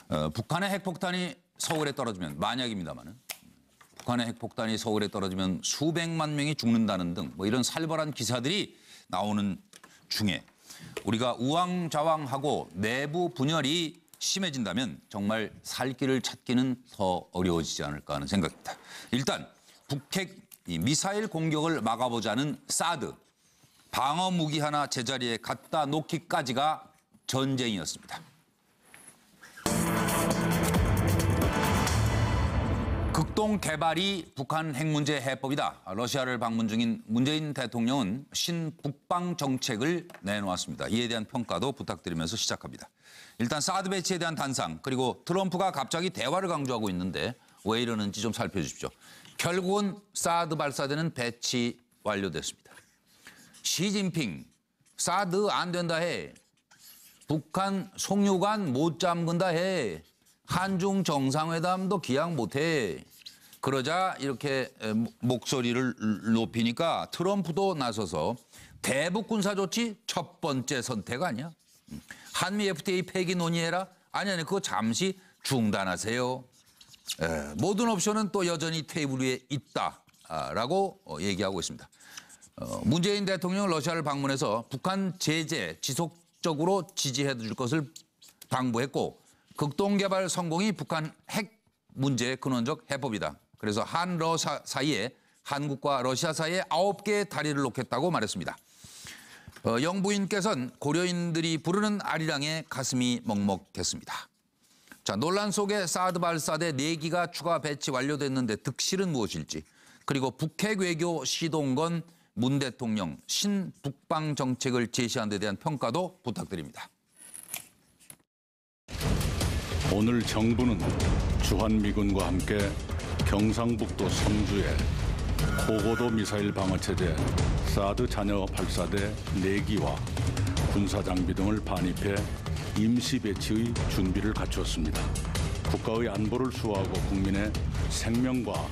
북한의 핵폭탄이 서울에 떨어지면, 만약입니다만은 북한의 핵폭탄이 서울에 떨어지면 수백만 명이 죽는다는 등 뭐 이런 살벌한 기사들이 나오는 중에 우리가 우왕좌왕하고 내부 분열이 심해진다면 정말 살 길을 찾기는 더 어려워지지 않을까 하는 생각입니다. 일단 북핵 미사일 공격을 막아보자는 사드, 방어 무기 하나 제자리에 갖다 놓기까지가 전쟁이었습니다. 극동 개발이 북한 핵 문제 해법이다. 러시아를 방문 중인 문재인 대통령은 신북방 정책을 내놓았습니다. 이에 대한 평가도 부탁드리면서 시작합니다. 일단 사드 배치에 대한 단상, 그리고 트럼프가 갑자기 대화를 강조하고 있는데 왜 이러는지 좀 살펴주십시오. 결국은 사드 발사대는 배치 완료됐습니다. 시진핑, 사드 안 된다 해. 북한 송유관 못 잠근다 해. 한중 정상회담도 기약 못해. 그러자 이렇게 목소리를 높이니까 트럼프도 나서서 대북 군사 조치 첫 번째 선택 아니야? 한미 FTA 폐기 논의해라? 아니 그거 잠시 중단하세요. 모든 옵션은 또 여전히 테이블 위에 있다라고 얘기하고 있습니다. 문재인 대통령은 러시아를 방문해서 북한 제재 지속적으로 지지해 줄 것을 당부했고 극동개발 성공이 북한 핵 문제의 근원적 해법이다. 그래서 한러 사이에 한국과 러시아 사이에 9개의 다리를 놓겠다고 말했습니다. 영부인께서는 고려인들이 부르는 아리랑에 가슴이 먹먹했습니다. 자, 논란 속에 사드 발사대 4기가 추가 배치 완료됐는데 득실은 무엇일지, 그리고 북핵 외교 시동건 문 대통령 신북방 정책을 제시한 데 대한 평가도 부탁드립니다. 오늘 정부는 주한미군과 함께 경상북도 성주에 고고도 미사일 방어체제 사드 잔여 발사대 4기와 군사장비 등을 반입해 임시 배치의 준비를 갖추었습니다. 국가의 안보를 수호하고 국민의 생명과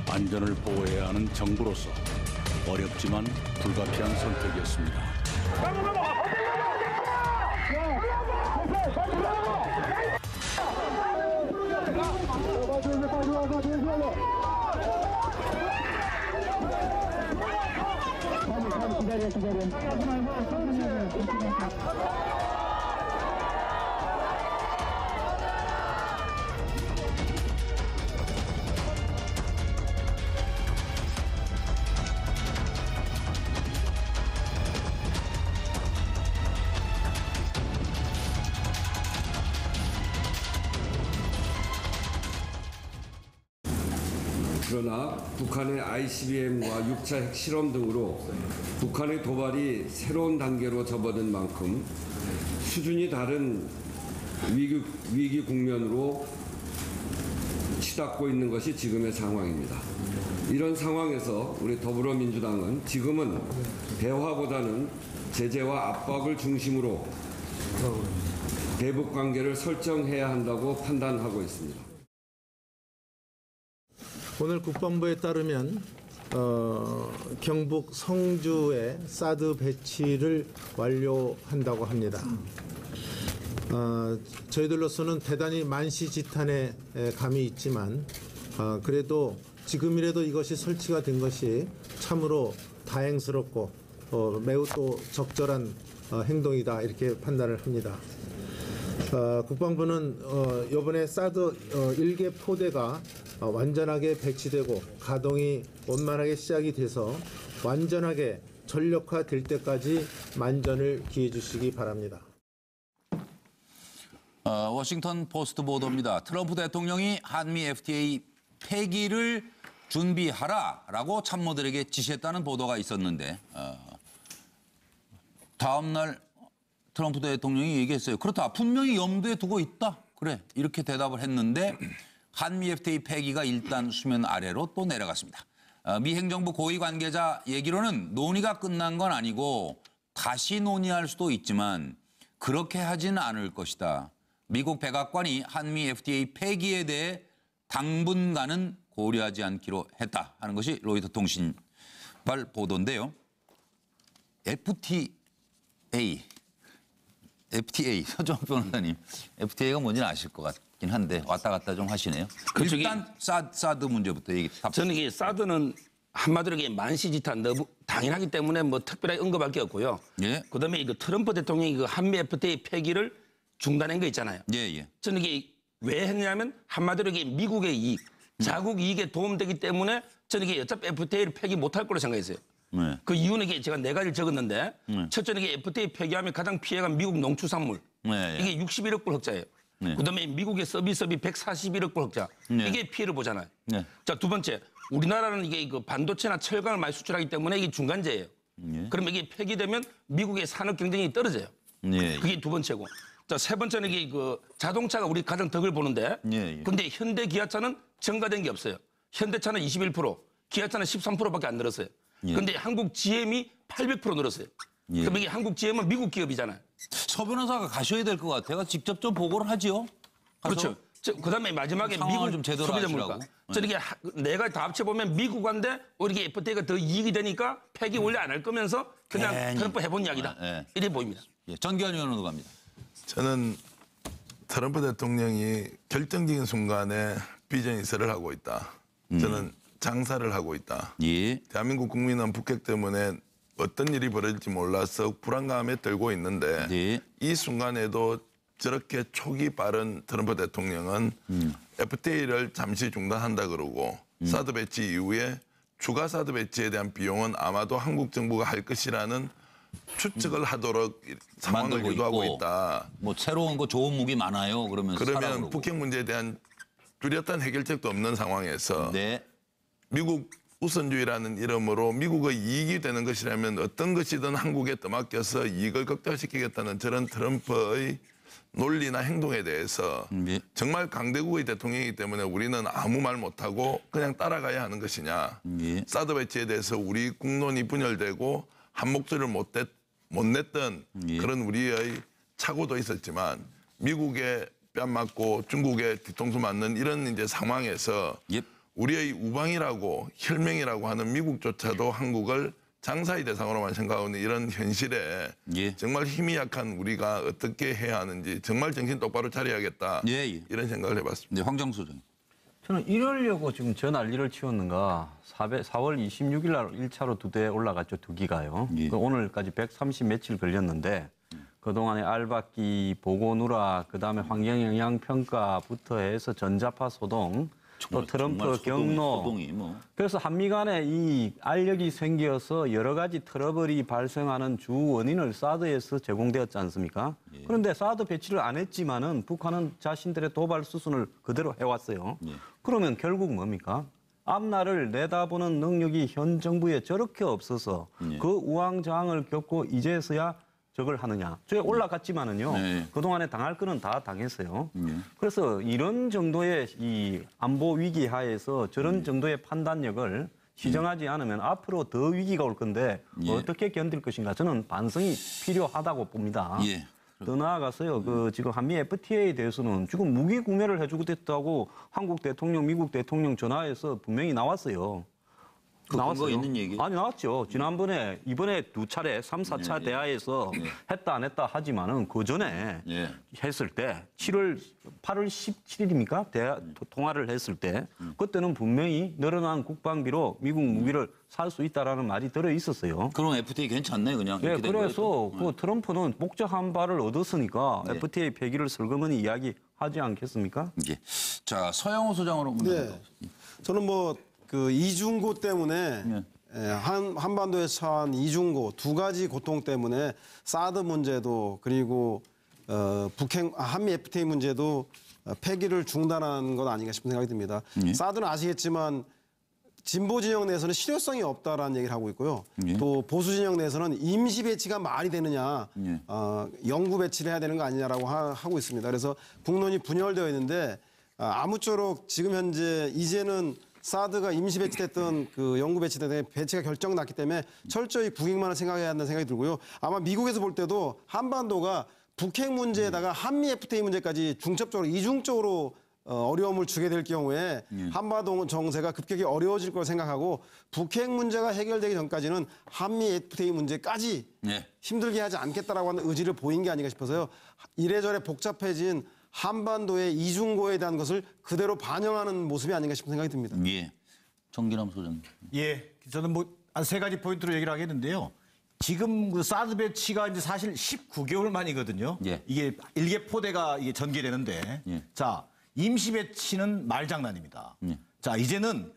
안전을 보호해야 하는 정부로서 어렵지만 불가피한 선택이었습니다. 그러나 북한의 ICBM과 6차 핵실험 등으로 북한의 도발이 새로운 단계로 접어든 만큼 수준이 다른 위기 국면으로 치닫고 있는 것이 지금의 상황입니다. 이런 상황에서 우리 더불어민주당은 지금은 대화보다는 제재와 압박을 중심으로 대북 관계를 설정해야 한다고 판단하고 있습니다. 오늘 국방부에 따르면 경북 성주에 사드 배치를 완료한다고 합니다. 저희들로서는 대단히 만시지탄의 감이 있지만 그래도 지금이라도 이것이 설치가 된 것이 참으로 다행스럽고 매우 또 적절한 행동이다 이렇게 판단을 합니다. 국방부는 이번에 사드 1개 포대가 완전하게 배치되고 가동이 원만하게 시작이 돼서 완전하게 전력화될 때까지 만전을 기해 주시기 바랍니다. 워싱턴 포스트 보도입니다. 트럼프 대통령이 한미 FTA 폐기를 준비하라라고 참모들에게 지시했다는 보도가 있었는데 다음 날 트럼프 대통령이 얘기했어요. 그렇다. 분명히 염두에 두고 있다. 그래. 이렇게 대답을 했는데 한미 FTA 폐기가 일단 수면 아래로 또 내려갔습니다. 미 행정부 고위 관계자 얘기로는 논의가 끝난 건 아니고 다시 논의할 수도 있지만 그렇게 하지는 않을 것이다. 미국 백악관이 한미 FTA 폐기에 대해 당분간은 고려하지 않기로 했다 하는 것이 로이터 통신발 보도인데요. FTA FTA 서정 변호사님, FTA가 뭔지는 아실 것 같긴 한데 왔다 갔다 좀 하시네요. 그쪽이- 일단 사드 문제부터 얘기. 저는 이게 사드는 한마디로 이게 만시지탄 너무 당연하기 때문에 뭐 특별하게 언급할 게 없고요. 예. 그다음에 이거 트럼프 대통령이 그 한미 FTA 폐기를 중단한 거 있잖아요. 예. 저는 이게 왜 했냐면 한마디로 이게 미국의 이익, 자국 이익에 도움되기 때문에 저는 이게 어차피 FTA를 폐기 못할 거로 생각했어요. 네. 그 이유는 이게 제가 네 가지를 적었는데 첫째는 이게 FTA 폐기하면 가장 피해가 미국 농축산물. 네. 이게 61억 불 흑자예요. 네. 그다음에 미국의 서비스업이 141억 불 흑자. 네. 이게 피해를 보잖아요. 네. 자, 두 번째. 우리나라는 이게 그 반도체나 철강을 많이 수출하기 때문에 이게 중간재예요. 그러면 이게 폐기되면 미국의 산업 경쟁이 떨어져요. 예. 그게 두 번째고. 자, 세 번째는 이게 그 자동차가 우리 가장 덕을 보는데. 예. 근데 현대 기아차는 증가된 게 없어요. 현대차는 21%, 기아차는 13%밖에 안 늘었어요. 예. 근데 한국 GM이 800% 늘었어요. 예. 그럼 이게 한국 GM은 미국 기업이잖아요. 서 변호사가 가셔야 될 것 같아요. 직접 좀 보고를 하지요. 가서? 그렇죠. 그다음에 마지막에 상황을 미국 좀 제대로 소비자 아시라고. 물가. 저는 이게 내가 다 합쳐보면 미국한테 우리 FTA가 더 이익이 되니까 폐기 원래 안 할 거면서 그냥 괜히. 트럼프 해본 이야기다. 예. 이래 보입니다. 예. 전기현 의원으로 갑니다. 저는 트럼프 대통령이 결정적인 순간에 비전이설을 하고 있다. 저는 장사를 하고 있다. 예. 대한민국 국민은 북핵 때문에 어떤 일이 벌어질지 몰라서 불안감에 떨고 있는데 네. 이 순간에도 저렇게 촉이 빠른 트럼프 대통령은 FTA를 잠시 중단한다 그러고 사드 배치 이후에 추가 사드 배치에 대한 비용은 아마도 한국 정부가 할 것이라는 추측을 하도록 상황을 만들고 유도하고 있고. 있다. 뭐 새로운 거 좋은 무기 많아요. 그러면서 사라 그러면 그러고. 북핵 문제에 대한 뚜렷한 해결책도 없는 상황에서 네. 미국 우선주의라는 이름으로 미국의 이익이 되는 것이라면 어떤 것이든 한국에 떠맡겨서 이익을 극대화시키겠다는 저런 트럼프의 논리나 행동에 대해서 예. 정말 강대국의 대통령이기 때문에 우리는 아무 말 못하고 그냥 따라가야 하는 것이냐. 예. 사드 배치에 대해서 우리 국론이 분열되고 한 목소리를 못 냈던 예. 그런 우리의 착오도 있었지만 미국에 뺨 맞고 중국에 뒤통수 맞는 이런 이제 상황에서 예. 우리의 우방이라고 혈맹이라고 하는 미국조차도 한국을 장사의 대상으로만 생각하는 이런 현실에 예. 정말 힘이 약한 우리가 어떻게 해야 하는지 정말 정신 똑바로 차려야겠다. 예. 이런 생각을 해봤습니다. 네, 황정수 전. 저는 이러려고 지금 저 난리를 치웠는가. 4월 26일 날 1차로 2대 올라갔죠. 2기가요. 예. 오늘까지 130 며칠 걸렸는데 그동안에 알박기, 보고 누락, 그다음에 환경영향평가부터 해서 전자파 소동, 또 트럼프 경로. 소동이 뭐. 그래서 한미 간에 이 알력이 생겨서 여러 가지 트러블이 발생하는 주 원인을 사드에서 제공되었지 않습니까? 그런데 사드 배치를 안 했지만은 북한은 자신들의 도발 수순을 그대로 해왔어요. 그러면 결국 뭡니까? 앞날을 내다보는 능력이 현 정부에 저렇게 없어서 그 우왕좌왕을 겪고 이제서야 저걸 하느냐. 저에 올라갔지만은요. 네. 그동안에 당할 거는 다 당했어요. 그래서 이런 정도의 이 안보 위기 하에서 저런 정도의 판단력을 시정하지 않으면 앞으로 더 위기가 올 건데 어떻게 견딜 것인가. 저는 반성이 필요하다고 봅니다. 예. 더 나아가서요. 그 지금 한미 FTA에 대해서는 지금 무기 구매를 해주겠다고 한국 대통령, 미국 대통령 전화해서 분명히 나왔어요. 그 근거 있는 얘기? 아니 나왔죠. 지난번에 이번에 2차례 3, 4차 대화에서 했다 안 했다 하지만은 그 전에 예. 했을 때 8월 17일입니까? 통화를 했을 때 그때는 분명히 늘어난 국방비로 미국 무기를 살 수 있다라는 말이 들어 있었어요. 그럼 FTA 괜찮네 그냥. 예, 이렇게 된 그래서 거예요, 또? 그 트럼프는 복잡한 바를 얻었으니까 네. FTA 폐기를 슬그머니 이야기하지 않겠습니까? 예. 자, 서영호 소장으로 네. 저는 뭐 그 이중고 때문에 한반도에 처한 이중고 두 가지 고통 때문에 사드 문제도 그리고 북핵 한미 FTA 문제도 폐기를 중단한 것 아닌가 싶은 생각이 듭니다. 사드는 아시겠지만 진보 진영 내에서는 실효성이 없다라는 얘기를 하고 있고요. 또 보수 진영 내에서는 임시 배치가 말이 되느냐, 영구 배치를 해야 되는 거 아니냐라고 하고 있습니다. 그래서 국론이 분열되어 있는데 아무쪼록 지금 현재 이제는 사드가 임시 배치됐던 그 영구 배치됐던 배치가 결정났기 때문에 철저히 국익만을 생각해야 한다는 생각이 들고요. 아마 미국에서 볼 때도 한반도가 북핵 문제에다가 한미 FTA 문제까지 중첩적으로 이중적으로 어려움을 주게 될 경우에 한반도 정세가 급격히 어려워질 걸 생각하고 북핵 문제가 해결되기 전까지는 한미 FTA 문제까지 예. 힘들게 하지 않겠다라고 하는 의지를 보인 게 아닌가 싶어서요. 이래저래 복잡해진 한반도의 이중고에 대한 것을 그대로 반영하는 모습이 아닌가 싶은 생각이 듭니다. 예. 정기남 소장. 예, 저는 뭐 한 세 가지 포인트로 얘기를 하겠는데요. 지금 그 사드 배치가 이제 사실 19개월 만이거든요. 예. 이게 일개 포대가 이게 전개되는데, 예. 자 임시 배치는 말장난입니다. 예. 자 이제는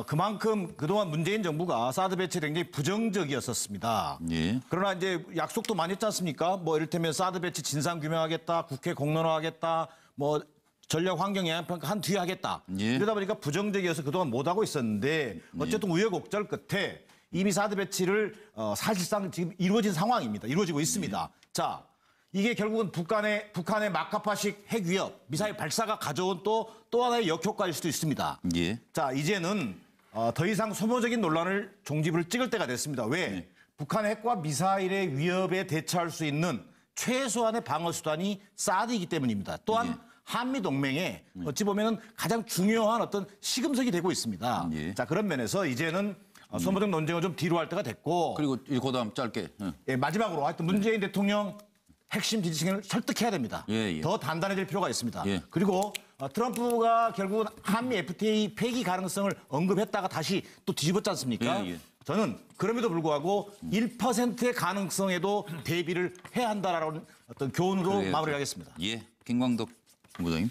그만큼 그동안 문재인 정부가 사드 배치에 굉장히 부정적이었었습니다. 예. 그러나 이제 약속도 많이 했지 않습니까? 뭐 이를테면 사드 배치 진상 규명하겠다, 국회 공론화하겠다, 뭐 전략 환경 영향 평가 한 뒤에 하겠다. 예. 이러다 보니까 부정적이어서 그동안 못 하고 있었는데 어쨌든 우여곡절 끝에 이미 사드 배치를 사실상 지금 이루어진 상황입니다. 이루어지고 있습니다. 자, 이게 결국은 북한의 마카파식 핵 위협, 미사일 발사가 가져온 또 하나의 역효과일 수도 있습니다. 예. 자, 이제는 더 이상 소모적인 논란을 종지부를 찍을 때가 됐습니다. 왜? 네. 북한의 핵과 미사일의 위협에 대처할 수 있는 최소한의 방어 수단이 사드이기 때문입니다. 또한 예. 한미 동맹에 어찌 보면은 가장 중요한 어떤 시금석이 되고 있습니다. 예. 자, 그런 면에서 이제는 소모적 논쟁을 좀 뒤로 할 때가 됐고 그리고 그다음 짧게. 예, 마지막으로 하여튼 문재인 대통령 핵심 지지층을 설득해야 됩니다. 예, 예. 더 단단해질 필요가 있습니다. 예. 그리고 트럼프가 결국은 한미 FTA 폐기 가능성을 언급했다가 다시 또 뒤집었지 않습니까? 예, 예. 저는 그럼에도 불구하고 1%의 가능성에도 대비를 해야 한다라는 어떤 교훈으로 그래야죠. 마무리하겠습니다. 예. 김광덕 본부장님.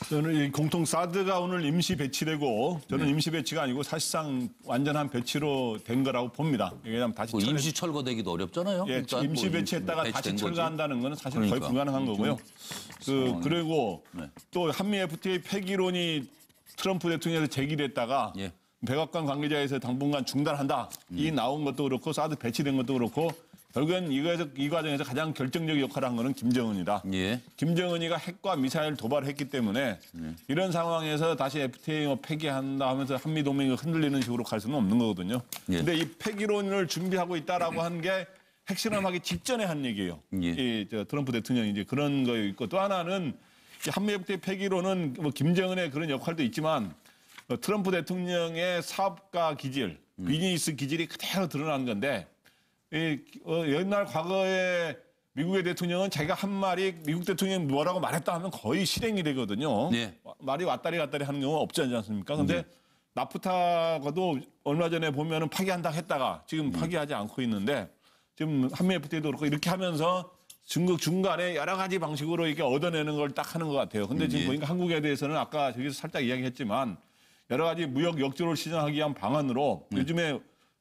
저는 이 공통 사드가 오늘 임시 배치되고 저는 임시 배치가 아니고 사실상 완전한 배치로 된 거라고 봅니다. 왜냐하면 다시 그 임시 철거되기도 어렵잖아요. 예, 일단 임시 뭐 배치했다가 배치된 다시 거지. 철거한다는 거는 사실 그러니까. 거의 불가능한 거고요. 그리고 네. 또 한미 FTA 폐기론이 트럼프 대통령에서 제기됐다가 예. 백악관 관계자에서 당분간 중단한다. 이 나온 것도 그렇고 사드 배치된 것도 그렇고 결국엔 이 과정에서 가장 결정적 역할을 한 거는 김정은이다. 예. 김정은이가 핵과 미사일 도발을 했기 때문에 이런 상황에서 다시 FTA 폐기한다 하면서 한미 동맹이 흔들리는 식으로 갈 수는 없는 거거든요. 예. 근데 이 폐기론을 준비하고 있다라고 한 게 핵실험하기 직전에 한 얘기예요. 예. 트럼프 대통령이 이제 그런 거 있고 또 하나는 이 한미 FTA 폐기론은 뭐 김정은의 그런 역할도 있지만 트럼프 대통령의 사업가 기질, 비즈니스 기질이 그대로 드러난 건데 옛날 과거에 미국의 대통령은 자기가 한 말이 미국 대통령이 뭐라고 말했다 하면 거의 실행이 되거든요. 네. 말이 왔다리 갔다리 하는 경우가 없지 않습니까? 근데 나프타가도 얼마 전에 보면은 파기한다 했다가 지금 파기하지 않고 있는데 지금 한미 FTA도 그렇고 이렇게 하면서 중간에 여러 가지 방식으로 이렇게 얻어내는 걸 딱 하는 것 같아요. 근데 지금 보니까 한국에 대해서는 아까 저기서 살짝 이야기했지만 여러 가지 무역 역조를 시전하기 위한 방안으로 요즘에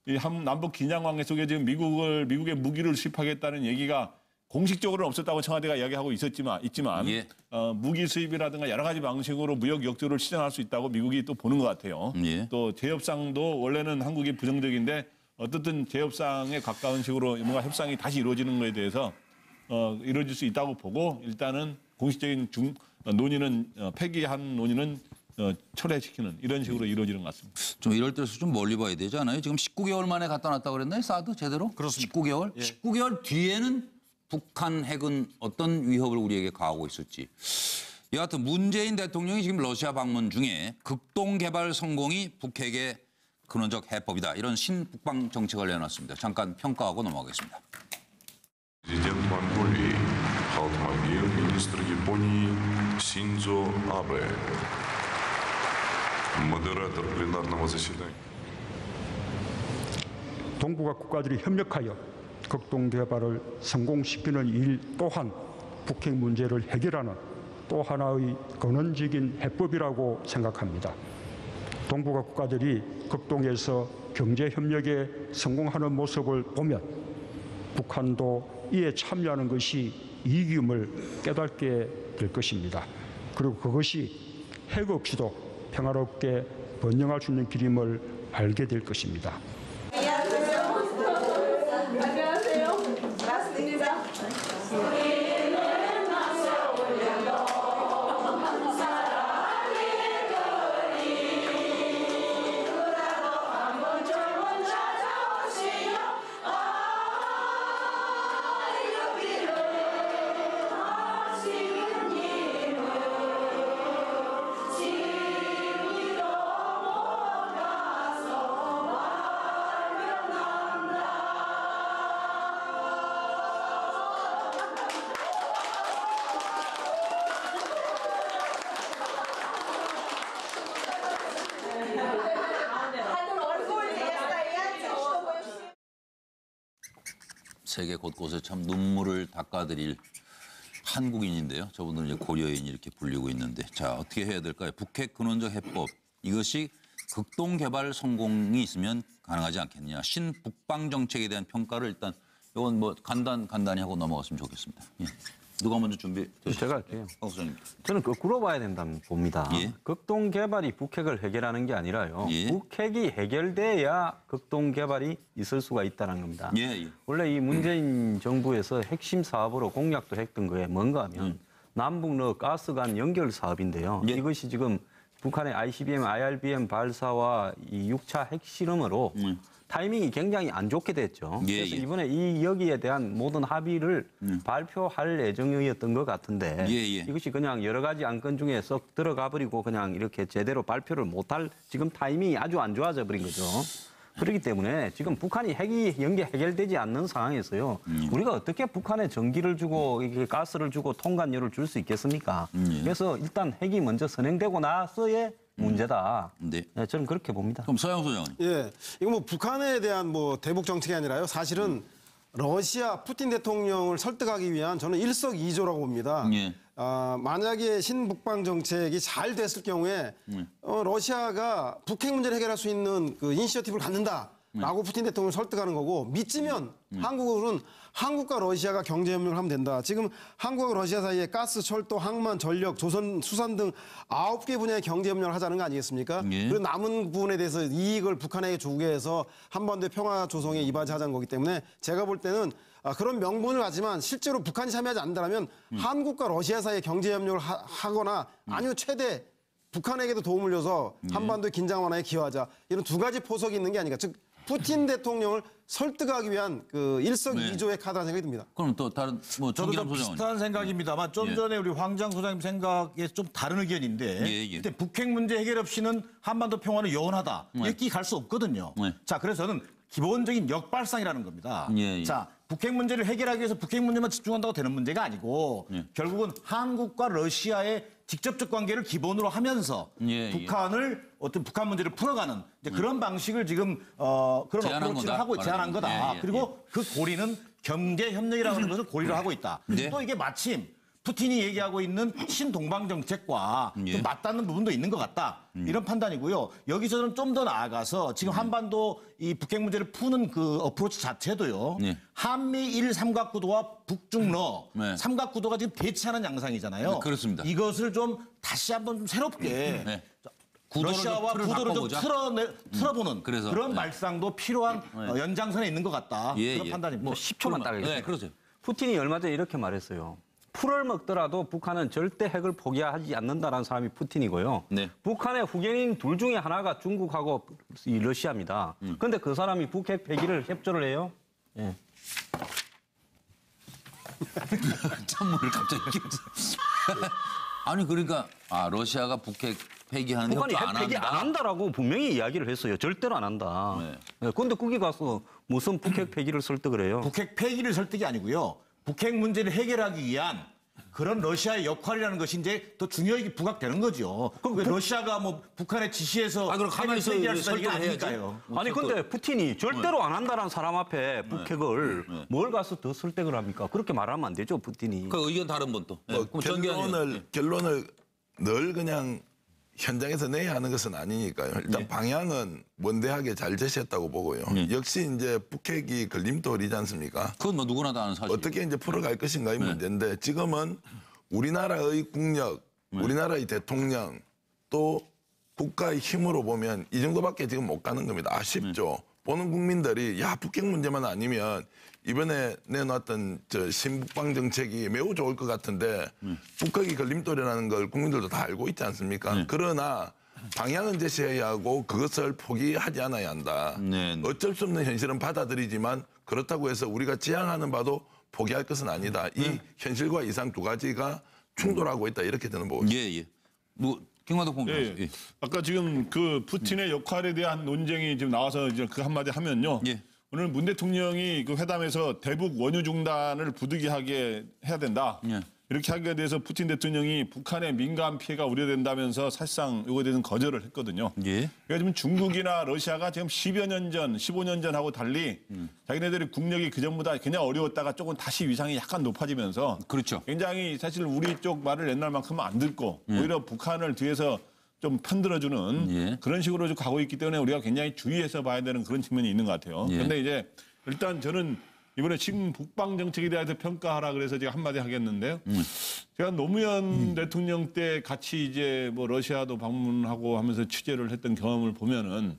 이 남북 긴장 관계 속에 지금 미국의 무기를 수입하겠다는 얘기가 공식적으로는 없었다고 청와대가 이야기하고 있지만 예. 무기 수입이라든가 여러 가지 방식으로 무역 역조를 시전할 수 있다고 미국이 또 보는 것 같아요. 예. 또 재협상도 원래는 한국이 부정적인데 어떻든 재협상에 가까운 식으로 뭔가 협상이 다시 이루어지는 것에 대해서 이루어질 수 있다고 보고 일단은 공식적인 논의는 폐기한 논의는 철회시키는 이런 식으로 이루어지는 것 같습니다. 좀 이럴 때서 좀 멀리 봐야 되지 않아요? 지금 19개월 만에 갖다 놨다고 그랬나요? 사드 제대로? 그렇습니다. 19개월? 예. 19개월 뒤에는 북한 핵은 어떤 위협을 우리에게 가하고 있을지. 여하튼 문재인 대통령이 지금 러시아 방문 중에 극동 개발 성공이 북핵의 근원적 해법이다. 이런 신북방 정책을 내놨습니다. 잠깐 평가하고 넘어가겠습니다. Президент Монголии Халтмагир, министр Японии Синдзо Абе, модератор пленарного заседания. 동북아 국가들이 협력하여 극동 개발을 성공시키는 일 또한 북핵 문제를 해결하는 또 하나의 근원적인 해법이라고 생각합니다. 동북아 국가들이 극동에서 경제 협력에 성공하는 모습을 보면 북한도 이에 참여하는 것이 이기움을 깨닫게 될 것입니다. 그리고 그것이 핵 없이도 평화롭게 번영할 수 있는 길임을 알게 될 것입니다. 세계 곳곳에 참 눈물을 닦아드릴 한국인인데요. 저분들은 이제 고려인 이렇게 불리고 있는데 자 어떻게 해야 될까요? 북핵 근원적 해법 이것이 극동 개발 성공이 있으면 가능하지 않겠느냐. 신북방 정책에 대한 평가를 일단 이건 뭐 간단히 하고 넘어갔으면 좋겠습니다. 예. 누가 먼저 준비? 제가 할게요. 강 소장님. 저는 거꾸로 봐야 된다고 봅니다. 예. 극동 개발이 북핵을 해결하는 게 아니라요. 예. 북핵이 해결돼야 극동 개발이 있을 수가 있다는 겁니다. 예. 원래 이 문재인 정부에서 핵심 사업으로 공약도 했던 거에 뭔가 하면 남북러 가스관 연결 사업인데요. 예. 이것이 지금 북한의 ICBM, IRBM 발사와 이 6차 핵실험으로 타이밍이 굉장히 안 좋게 됐죠. 예, 그래서 예. 이번에 이 여기에 대한 모든 합의를 발표할 예정이었던 것 같은데 예, 예. 이것이 그냥 여러 가지 안건 중에 쏙 들어가 버리고 그냥 이렇게 제대로 발표를 못할 지금 타이밍이 아주 안 좋아져 버린 거죠. 그렇기 때문에 지금 북한이 핵이 연계 해결되지 않는 상황에서요. 우리가 어떻게 북한에 전기를 주고 이게 가스를 주고 통관료를 줄 수 있겠습니까? 그래서 일단 핵이 먼저 선행되고 나서의 문제다. 네. 네, 저는 그렇게 봅니다. 그럼 서영 소장님. 예, 이거 뭐 북한에 대한 뭐 대북 정책이 아니라요. 사실은 러시아 푸틴 대통령을 설득하기 위한 저는 일석이조라고 봅니다. 예. 만약에 신북방 정책이 잘 됐을 경우에 러시아가 북핵 문제를 해결할 수 있는 그 이니셔티브를 갖는다라고 푸틴 대통령을 설득하는 거고 믿지면 한국은 한국과 러시아가 경제협력을 하면 된다. 지금 한국과 러시아 사이에 가스, 철도, 항만, 전력, 조선, 수산 등 9개 분야의 경제협력을 하자는 거 아니겠습니까? 예. 그리고 남은 부분에 대해서 이익을 북한에게 주게 해서 한반도의 평화 조성에 이바지하자는 거기 때문에 제가 볼 때는 그런 명분을 가지만 실제로 북한이 참여하지 않는다면 한국과 러시아 사이에 경제협력을 하거나 아니면 최대 북한에게도 도움을 줘서 한반도의 긴장 완화에 기여하자. 이런 두 가지 포석이 있는 게 아닌가. 즉 푸틴 대통령을 설득하기 위한 그 일석이조의 카드라는 생각이 듭니다. 그럼 또 다른 뭐 저도 정기남 좀 소장은 비슷한 생각입니다.만 좀 예. 전에 우리 황장 소장님 생각에 좀 다른 의견인데 예. 근데 북핵 문제 해결 없이는 한반도 평화는 영원하다. 이렇게 갈 수 없거든요. 네. 자, 그래서 저는 기본적인 역발상이라는 겁니다. 예. 자, 북핵 문제를 해결하기 위해서 북핵 문제만 집중한다고 되는 문제가 아니고 결국은 한국과 러시아의 직접적 관계를 기본으로 하면서 예. 북한을 어떤 북한 문제를 풀어가는 이제 그런 방식을 지금 그런 제안한 어프로치를 거다, 하고 제안한 거다. 말하자면. 예. 그리고 그 고리는 경제 협력이라고 하는 것을 고리로 하고 있다. 네. 또 이게 마침 푸틴이 얘기하고 있는 신동방 정책과 좀 맞닿는 부분도 있는 것 같다. 이런 판단이고요. 여기서는 좀 더 나아가서 지금 한반도 이 북핵 문제를 푸는 그 어프로치 자체도요. 한미일 삼각구도와 북중러 네. 삼각구도가 지금 대치하는 양상이잖아요. 네, 그렇습니다. 이것을 좀 다시 한번 좀 새롭게 네. 러시아와 틀을 구도를 좀 바꿔보자. 틀어보는 그래서, 그런 네. 말상도 필요한 연장선에 있는 것 같다. 예, 그런 예. 판단입니다. 뭐 10초만 딱 네, 그러세요. 푸틴이 얼마 전에 이렇게 말했어요. 풀을 먹더라도 북한은 절대 핵을 포기하지 않는다라는 사람이 푸틴이고요. 네. 북한의 후견인 둘 중에 하나가 중국하고 이 러시아입니다. 그런데 그 사람이 북핵 폐기를 협조를 해요? 예. 찬물을 갑자기 끼얹어. 아니 그러니까 러시아가 북핵 폐기하는 북한이 협조 핵 안 폐기 한다. 안 한다라고 분명히 이야기를 했어요. 절대로 안 한다. 네. 그런데 거기 가서 무슨 북핵 폐기를 설득을 해요? 북핵 폐기를 설득이 아니고요. 북핵 문제를 해결하기 위한 그런 러시아의 역할이라는 것이 이제 더 중요하게 부각되는 거죠. 그럼 러시아가 뭐 북한의 지시에서 그럼 가만히 있어 폐기할 수 있는 게 설득을 아니니까요. 아니 근데 푸틴이 절대로 안 한다는 사람 앞에 북핵을 뭘 가서 더 설득을 합니까? 그렇게 말하면 안 되죠, 푸틴이. 그 의견 다른 분 또. 네. 뭐 그럼 정기환 의원. 결론을 늘 그냥 현장에서 내야 하는 것은 아니니까요. 일단 방향은 원대하게 잘 제시했다고 보고요. 역시 이제 북핵이 걸림돌이지 않습니까? 그건 뭐 누구나 다 아는 사실. 어떻게 이제 풀어갈 것인가의 문제인데 지금은 우리나라의 국력, 우리나라의 대통령 또 국가의 힘으로 보면 이 정도밖에 지금 못 가는 겁니다. 아쉽죠. 보는 국민들이 야 북핵 문제만 아니면 이번에 내놓았던 저 신북방 정책이 매우 좋을 것 같은데 북핵이 걸림돌이라는 걸 국민들도 다 알고 있지 않습니까? 그러나 방향은 제시해야 하고 그것을 포기하지 않아야 한다. 네. 어쩔 수 없는 현실은 받아들이지만 그렇다고 해서 우리가 지향하는 바도 포기할 것은 아니다. 이 현실과 이상 두 가지가 충돌하고 있다. 이렇게 저는 보고 있습니다. 예. 뭐 김관덕 본부장. 예. 아까 지금 그 푸틴의 역할에 대한 논쟁이 지금 나와서 이제 그 한마디 하면요. 예. 오늘 문 대통령이 그 회담에서 대북 원유 중단을 부득이하게 해야 된다. 예. 이렇게 하게 돼서 푸틴 대통령이 북한의 민간 피해가 우려된다면서 사실상 이거에 대해서는 거절을 했거든요. 예. 그러니까 지금 중국이나 러시아가 지금 10여 년 전, 15년 전하고 달리 자기네들이 국력이 그전보다 그냥 어려웠다가 조금 다시 위상이 약간 높아지면서 그렇죠. 굉장히 사실 우리 쪽 말을 옛날만큼은 안 듣고 오히려 북한을 뒤에서 좀 편들어주는 예. 그런 식으로 좀 가고 있기 때문에 우리가 굉장히 주의해서 봐야 되는 그런 측면이 있는 것 같아요. 예. 그런데 이제 일단 저는 이번에 지금 북방 정책에 대해서 평가하라 그래서 제가 한마디 하겠는데요. 제가 노무현 대통령 때 같이 이제 뭐 러시아도 방문하고 하면서 취재를 했던 경험을 보면은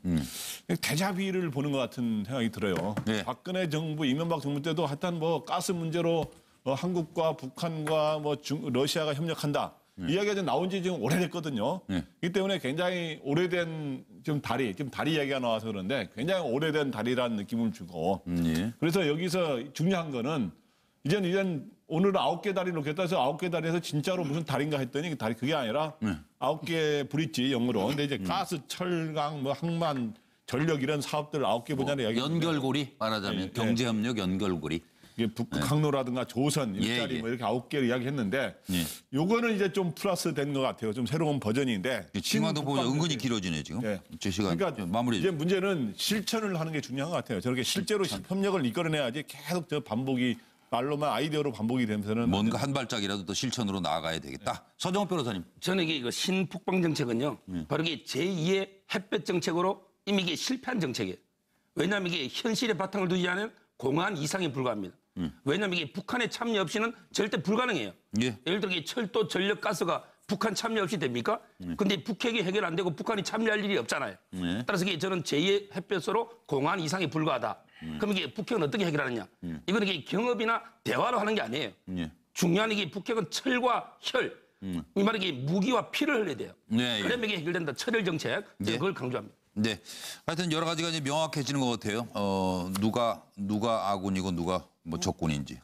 데자비를 보는 것 같은 생각이 들어요. 네. 박근혜 정부, 이명박 정부 때도 하여튼 뭐 가스 문제로 한국과 북한과 뭐 러시아가 협력한다. 이야기가 좀 나온 지 지금 오래됐거든요. 이 때문에 굉장히 오래된 지금 다리 이야기가 나와서 그런데 굉장히 오래된 다리라는 느낌을 주고. 예. 그래서 여기서 중요한 거는 이젠 오늘은 9개 다리 놓겠다 해서 9개 다리에서 진짜로 무슨 다리인가 했더니 그 다리 그게 아니라 9개 브릿지 영어로. 근데 이제 가스, 철강, 뭐 항만, 전력 이런 사업들 9개 분야를 이야기. 연결고리 말하자면 예. 경제협력 연결고리. 이게 북극항로라든가 조선, 일자리 예. 뭐 이렇게 9개를 이야기했는데 예. 요거는 이제 좀 플러스 된 것 같아요. 좀 새로운 버전인데. 시간도 보면 북방 은근히 정책. 길어지네 지금. 예. 저 시간 그러니까 좀 마무리해 이제 주세요. 문제는 실천을 하는 게 중요한 것 같아요. 저렇게 실제로 협력을 이끌어내야지 계속 저 반복이 말로만 아이디어로 반복이 되면서는 뭔가 한 발짝이라도 더 실천으로 나아가야 되겠다. 서정욱 변호사님. 저는 이게 신북방 정책은요. 바로 이게 제2의 햇볕 정책으로 이미 이게 실패한 정책이에요. 왜냐하면 이게 현실의 바탕을 두지 않은 공안 이상에 불과합니다. 왜냐하면 이게 북한의 참여 없이는 절대 불가능해요. 예. 예를 들어 이 철도, 전력, 가스가 북한 참여 없이 됩니까? 근데 북핵이 해결 안 되고 북한이 참여할 일이 없잖아요. 따라서 이게 저는 제2의 햇볕으로 공안 이상에 불과하다. 그럼 이게 북핵은 어떻게 해결하느냐? 이거는 이게 경협이나 대화로 하는 게 아니에요. 예. 중요한 이게 북핵은 철과 혈, 이 말은 이게 무기와 피를 흘려야 돼요. 네, 예. 그러면 이게 해결된다. 철혈 정책, 저는 예. 그걸 강조합니다. 네. 하여튼 여러 가지가 이제 명확해지는 것 같아요. 누가 아군이고 누가 뭐 적군인지.